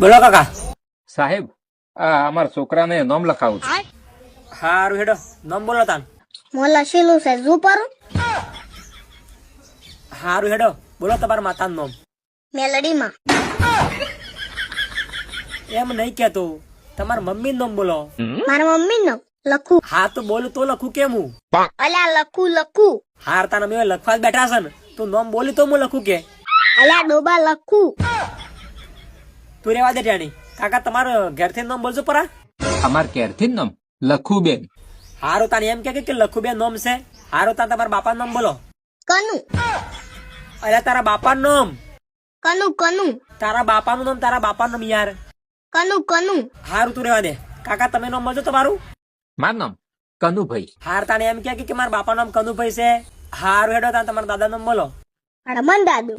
બોલો કાકા. સાહેબ આ અમારા છોકરાને નામ લખાવું છે. હારું હેડો નામ બોલો તાન. મોલા શીલું છે ઝુપરું. હારું હેડો બોલો તમારા માતાનું નામ. મેલડીમાં. એમ નહીં કેતો તમારા મમ્મી નામ બોલો. મારા મમ્મી નો લખું. હા તો બોલું તો લખું કેમ હું. અલ્યા લખું. હાર તાના મેં લખવા જ બેઠા છે ને તું નામ બોલી તો હું લખું કે. અલ્યા ડોબા લખું. તું રેવા દે ટાણી. કાકા તમારા ઘેરથી નામ બોલજો પરા. અમાર ક્યારથી નામ લખુબેન. હારું તાને એમ કે લખુબેન નામ છે. હારું તાન તમારા બાપા નામ બોલો. કનુ. અલ્યા તારા બાપા નામ. કનુ. તારા બાપાનું નામ તારા બાપા નામ યાર. કનુ. હારું તું રેવા દે. કાકા તમે નામ બોલજો તમારું. મારું નામ કનુભાઈ. હાર તાને એમ કે મારા બાપા નામ કનુભાઈ છે. હારું હેડો તાન તમારા દાદા નામ બોલો. રમણ દાદુ.